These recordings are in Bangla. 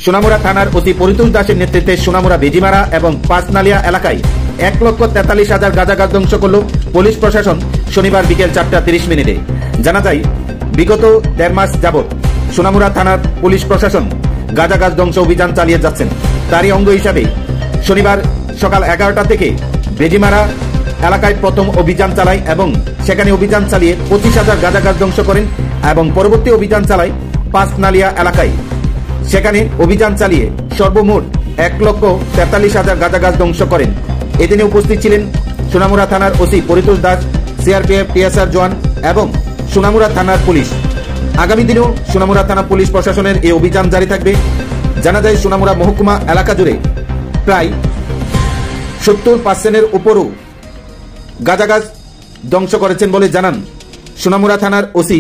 সোনামুড়া থানার ওসি পরিতোষ দাসের নেতৃত্বে সোনামুড়া বেজিমারা এবং পাঁচনালিয়া এলাকায় 1,43,000 গাঁজা গাছ ধ্বংস করল পুলিশ প্রশাসন শনিবার বিকেল 4:30 জানা যায়, বিগত 1.5 মাস যাবৎ সোনামুড়া থানার পুলিশ প্রশাসন গাঁজা গাছ ধ্বংস অভিযান চালিয়ে যাচ্ছেন। তারই অঙ্গ হিসাবে শনিবার সকাল 11টা থেকে বেজিমারা এলাকায় প্রথম অভিযান চালায় এবং সেখানে অভিযান চালিয়ে 25,000 গাঁজা গাছ ধ্বংস করেন এবং পরবর্তী অভিযান চালায় পাঁচনালিয়া এলাকায়। সেখানে অভিযান চালিয়ে সর্বমোট 1,43,000 গাঁজা গাছ ধ্বংস করেন। এদিনে উপস্থিত ছিলেন সোনামুড়া থানার OC Paritosh Das, CRPF, TSR জওয়ান এবং সোনামুড়া থানার পুলিশ। আগামী দিনেও সোনামুড়া থানা পুলিশ প্রশাসনের এই অভিযান জারি থাকবে। জানা যায়, সোনামুড়া মহকুমা এলাকা জুড়ে প্রায় 70% উপরও গাঁজা গাছ ধ্বংস করেছেন বলে জানান সোনামুড়া থানার ওসি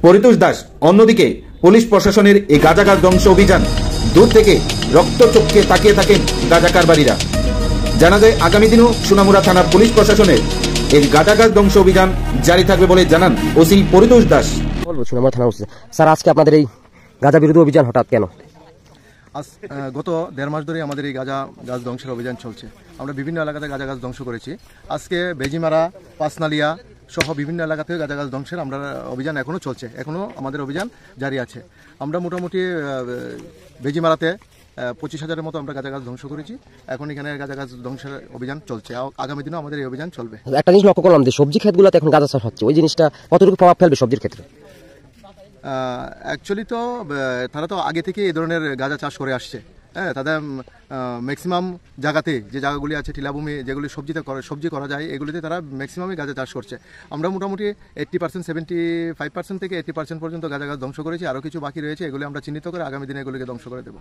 পরিতোষ দাস। অন্যদিকে পুলিশ প্রশাসনের এই গাঁজা গাছ ধ্বংস অভিযান দূর থেকে রক্তচক্ষে তাকিয়ে থাকেন গাঁজা কারবারিরা। জানা যায়, আগামী দিনেও সোনামুড়া থানার পুলিশ প্রশাসনের এই গাঁজা গাছ ধ্বংস অভিযান জারি থাকবে বলে জানান ওসি পরিতোষ দাস। সোনামুড়া থানা ওসি স্যার, আজকে আপনাদের এই গাঁজা বিরোধী অভিযান হঠাৎ কেন? গত 1.5 মাস ধরে আমাদের এই গাঁজা গাছ ধ্বংসের অভিযান চলছে। আমরা বিভিন্ন এলাকাতে গাঁজা গাছ ধ্বংস করেছি। আজকে বেজিমারা, পাঁচনালিয়া সহ বিভিন্ন এলাকা থেকে গাঁজা গাছ ধ্বংসের আমরা অভিযান এখনও চলছে, এখনও আমাদের অভিযান জারি আছে। আমরা মোটামুটি বেজিমারাতে 25,000-এর মতো আমরা গাঁজা গাছ ধ্বংস করেছি। এখন এখানে গাঁজা গাছ ধ্বংসের অভিযান চলছে। আগামী দিনেও আমাদের এই অভিযান চলবে। একটা জিনিস লক্ষ্য করলাম যে সবজি ক্ষেতগুলোতে এখন গাঁজা চাষ হচ্ছে, ওই জিনিসটা কতটুকু প্রভাব ফেলবে সবজির ক্ষেত্রে? অ্যাকচুয়ালি তো তারা তো আগে থেকে এই ধরনের গাঁজা চাষ করে আসছে। হ্যাঁ, তাদের ম্যাক্সিমাম জায়গাতে যে জায়গাগুলি আছে টিলাভূমি, যেগুলি সবজি করা যায়, এগুলিতে তারা ম্যাক্সিমামই গাঁজা চাষ করছে। আমরা মোটামুটি 80%, 75% থেকে 80% পর্যন্ত গাঁজা গাছ ধ্বংস করেছি। আরও কিছু বাকি রয়েছে, এগুলি আমরা চিহ্নিত করে আগামী দিনে এগুলিকে ধ্বংস করে দেবো।